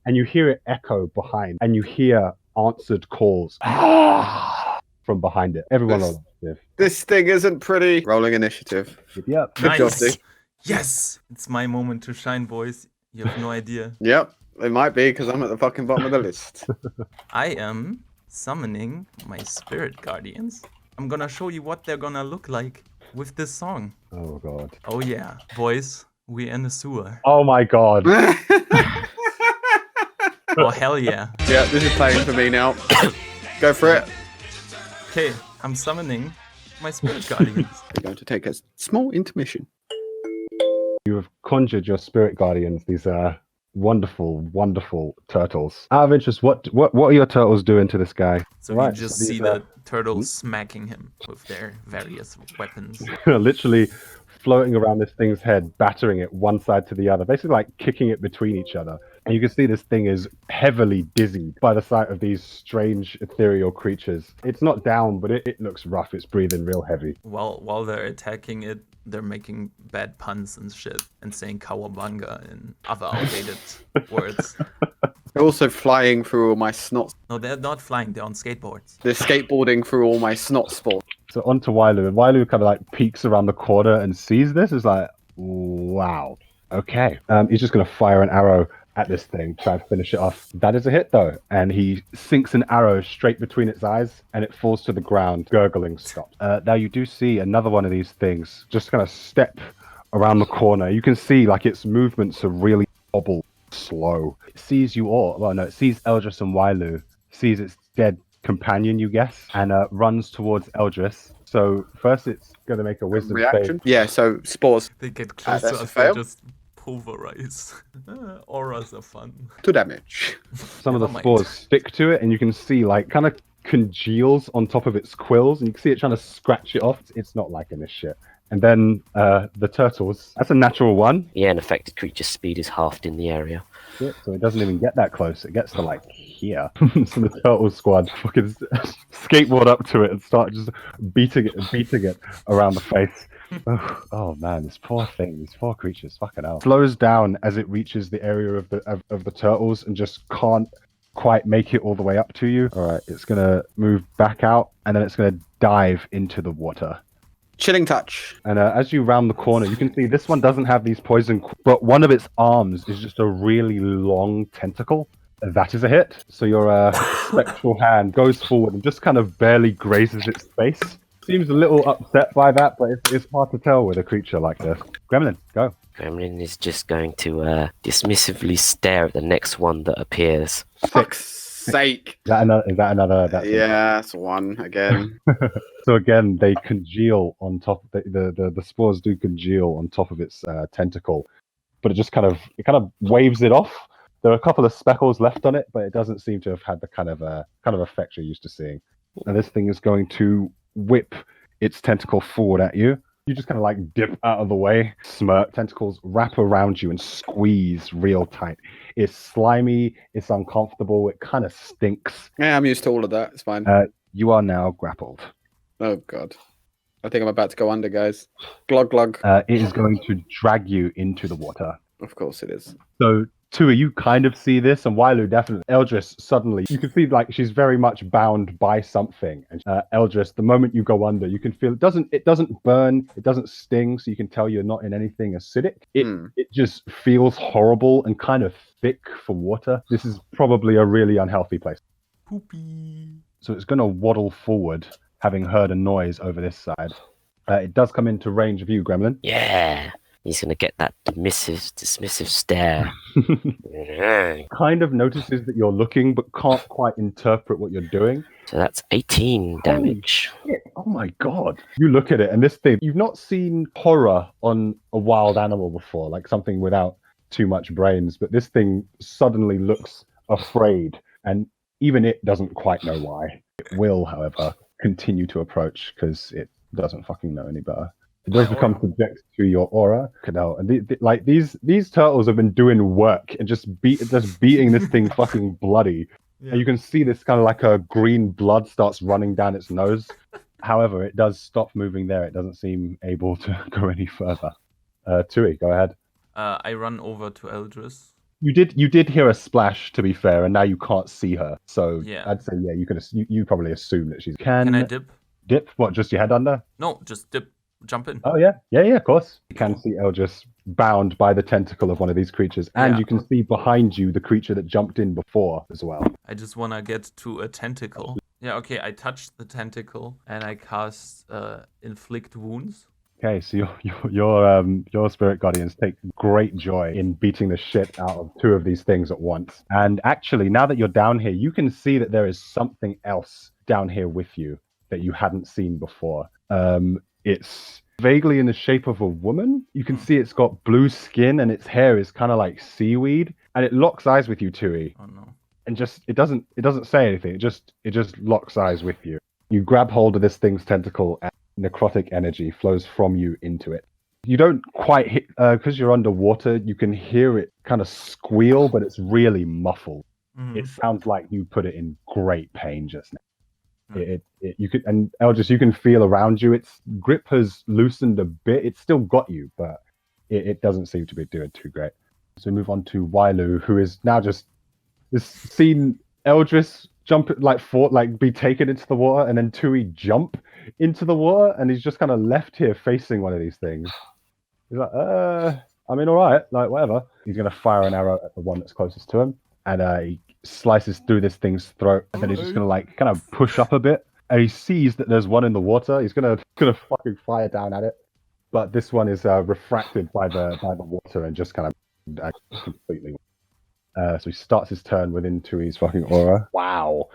and you hear it echo behind, and you hear answered calls from behind it. Everyone on initiative. This thing isn't pretty. Rolling initiative. Yep. Good job, Nice. dude. Yes. It's my moment to shine, boys. You have no idea. Yep. It might be because I'm at the fucking bottom of the list. I am summoning my spirit guardians. I'm gonna show you what they're gonna look like with this song. Oh god. Oh yeah, boys, we're in the sewer. Oh my god. Oh hell yeah. Yeah, this is playing for me now. Go for it. Okay, I'm summoning my spirit guardians. We're going to take a small intermission. You have conjured your spirit guardians, these wonderful, wonderful turtles. Out of interest, what are your turtles doing to this guy? So Right, you just these see are- the turtles smacking him with their various weapons. Literally floating around this thing's head, battering it one side to the other, basically like kicking it between each other. And you can see this thing is heavily dizzy by the sight of these strange ethereal creatures. It's not down, but it looks rough. It's breathing real heavy. While they're attacking it, they're making bad puns and shit and saying kawabanga and other outdated words. They're also flying through all my snot. No, they're not flying, they're on skateboards. They're skateboarding through all my snot spots. So onto Wailu, and Wailu kind of like peeks around the corner and sees this. Is like, wow, okay. He's just gonna fire an arrow at this thing, try and finish it off. That is a hit though, and he sinks an arrow straight between its eyes, and it falls to the ground. Gurgling stops. Now you do see another one of these things just kind of step around the corner. You can see like its movements are really bobble slow. It sees you all. Well, no, it sees Eldris and Wailu. Sees its dead companion, you guess, and runs towards Eldris. So first, it's going to make a wisdom Reaction? save. Yeah, so spores. They get close that's to a us, fail. they just pulverize. Auras are fun. 2 damage. Some of the Never mind. spores stick to it, and you can see like kind of congeals on top of its quills, and you can see it trying to scratch it off. It's not liking this shit. And then the turtles. That's a natural one. Yeah, an affected creature's speed is halved in the area. Shit, so it doesn't even get that close. It gets to like here. So the turtle squad fucking skateboard up to it and start just beating it around the face. Oh man, this poor thing, these poor creatures, fucking hell. Slows down as it reaches the area of the turtles and just can't quite make it all the way up to you. All right, it's gonna move back out and then it's gonna dive into the water. Chilling touch. And as you round the corner, you can see this one doesn't have these poison, but one of its arms is just a really long tentacle. That is a hit. So your spectral hand goes forward and just kind of barely grazes its face. Seems a little upset by that, but it's hard to tell with a creature like this. Gremlin, go. Gremlin is just going to dismissively stare at the next one that appears. Fuck's sake. Is that another? That's Yeah, that's 1 again. So again, they congeal on top. The spores do congeal on top of its tentacle, but it kind of waves it off. There are a couple of speckles left on it, but it doesn't seem to have had the kind of effect you're used to seeing. And this thing is going to whip its tentacle forward at you. You just kind of like dip out of the way, smirk, tentacles wrap around you and squeeze real tight. It's slimy, it's uncomfortable, it kind of stinks. Yeah, I'm used to all of that. It's fine. You are now grappled. Oh, God. I think I'm about to go under, guys. Glug, glug. It is going to drag you into the water. Of course it is. So, Tua, you kind of see this, and Wailu definitely. Eldris, suddenly, you can see like she's very much bound by something. And Eldris, the moment you go under, you can feel it doesn't burn, it doesn't sting, so you can tell you're not in anything acidic. It just feels horrible and kind of thick for water. This is probably a really unhealthy place. Poopy. So it's going to waddle forward, having heard a noise over this side. It does come into range of you, Gremlin. Yeah, he's going to get that dismissive stare. Kind of notices that you're looking, but can't quite interpret what you're doing. So that's 18 damage. Shit. Oh my god. You look at it, and this thing, you've not seen horror on a wild animal before, like something without too much brains, but this thing suddenly looks afraid, and even it doesn't quite know why. It will, however, continue to approach because it doesn't fucking know any better. It does become subject to your aura, Cadell, and like these turtles have been doing work and just beating this thing fucking bloody. Yeah. And you can see this kind of like a green blood starts running down its nose. However, it does stop moving there. It doesn't seem able to go any further. Tui, go ahead. I run over to Eldris You did hear a splash, to be fair, and now you can't see her. So Yeah. I'd say yeah, you probably assume that she's Can I dip? dip. What? Just your head under? No, just dip. Jump in. Oh yeah, of course. You can Cool. see Eldris bound by the tentacle of one of these creatures, and Yeah. you can see behind you the creature that jumped in before as well. I just want to get to a tentacle. Yeah, okay, I touched the tentacle and I cast Inflict Wounds. Okay, so your spirit guardians take great joy in beating the shit out of two of these things at once. And actually, now that you're down here, you can see that there is something else down here with you that you hadn't seen before. It's vaguely in the shape of a woman. You can see it's got blue skin and its hair is kind of like seaweed, and it locks eyes with you, Tui. Oh no. And just it doesn't say anything. It just locks eyes with you. You grab hold of this thing's tentacle, and necrotic energy flows from you into it. You don't quite hit because you're underwater. You can hear it kind of squeal, but it's really muffled. It sounds like you put it in great pain just now. You could, and Eldris, you can feel around you. Its grip has loosened a bit. It's still got you, but it doesn't seem to be doing too great. So we move on to Wailu, who is now just seen Eldris jump be taken into the water, and then Tui jump into the water, and he's just kind of left here facing one of these things. He's like, I mean, all right, like whatever. He's gonna fire an arrow at the one that's closest to him, and he slices through this thing's throat, and then he's just gonna like kind of push up a bit, and he sees that there's one in the water. He's gonna fucking fire down at it, but this one is refracted by the water and just kind of completely. So he starts his turn within Tui's fucking aura. Wow.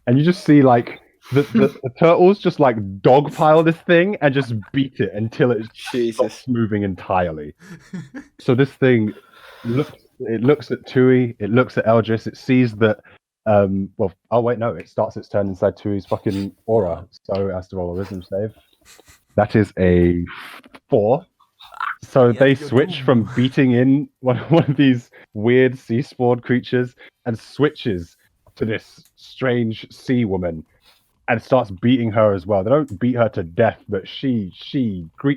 And you just see like the turtles just like dogpile this thing and just beat it until it stops moving entirely. So this thing looks at Tui, it looks at Eldris, it sees that it starts its turn inside Tui's fucking aura. So it has to roll a wisdom save. That is a 4. So they switch from beating in one of these weird sea spawn creatures and switches to this strange sea woman and starts beating her as well. They don't beat her to death, but she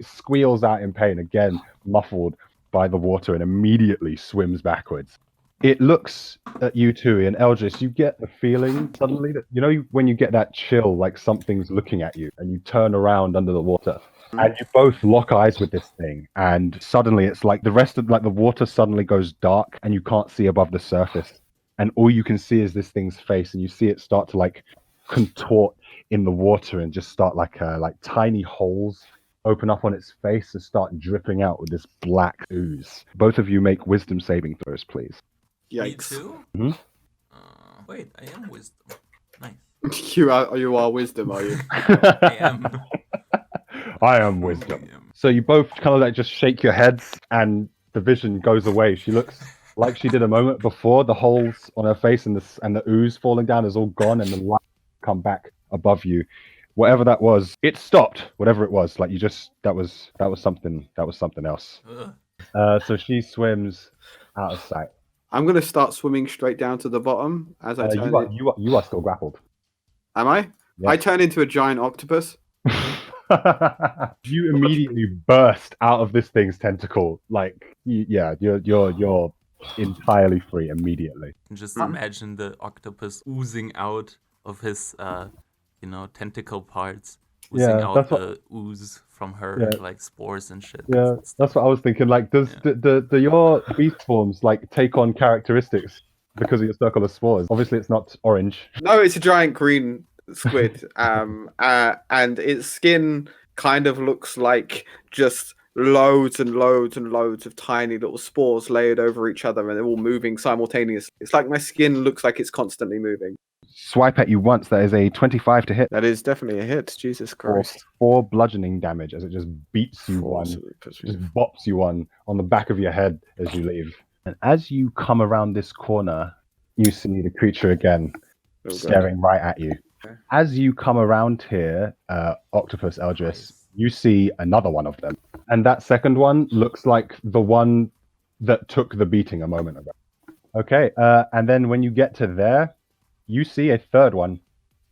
squeals out in pain, again muffled by the water, and immediately swims backwards. It looks at you two, and Eldris, you get the feeling suddenly that, when you get that chill, like something's looking at you, and you turn around under the water. And you both lock eyes with this thing, and suddenly it's like the rest of the water suddenly goes dark, and you can't see above the surface, and all you can see is this thing's face, and you see it start to like contort in the water and just start like tiny holes open up on its face and start dripping out with this black ooze. Both of you make wisdom saving throws, please. Yikes. Me too? Mhm. Wait, I am wisdom. Nice. You are wisdom, are you? I am. I am wisdom. So you both kind of like just shake your heads, and the vision goes away. She looks like she did a moment before. The holes on her face and the ooze falling down is all gone, and the light come back above you. Whatever that was, it stopped. Whatever it was, like that was something else. So she swims out of sight. I'm gonna start swimming straight down to the bottom as I turn. You are still grappled. Am I? Yeah. I turn into a giant octopus. You immediately burst out of this thing's tentacle. Like, you're entirely free immediately. Just imagine the octopus oozing out of his, tentacle parts, oozing out the ooze from her, like spores and shit. Yeah, that's what I was thinking. Like, does your beast forms like take on characteristics because of your circle of spores? Obviously, it's not orange. No, it's a giant green squid, and its skin kind of looks like just loads and loads and loads of tiny little spores layered over each other, and they're all moving simultaneously. It's like my skin looks like it's constantly moving. Swipe at you once. That is a 25 to hit. That is definitely a hit. Jesus Christ. For 4 bludgeoning damage as it just beats you just bops you on the back of your head as you leave. And as you come around this corner, you see the creature again staring right at you. As you come around here, Octopus Eldris, you see another one of them. And that second one looks like the one that took the beating a moment ago. Okay, and then when you get to there, you see a third one.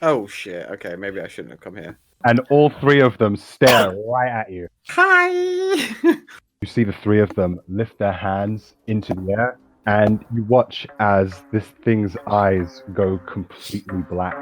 Oh, shit. Okay, maybe I shouldn't have come here. And all 3 of them stare right at you. Hi! You see the 3 of them lift their hands into the air, and you watch as this thing's eyes go completely black,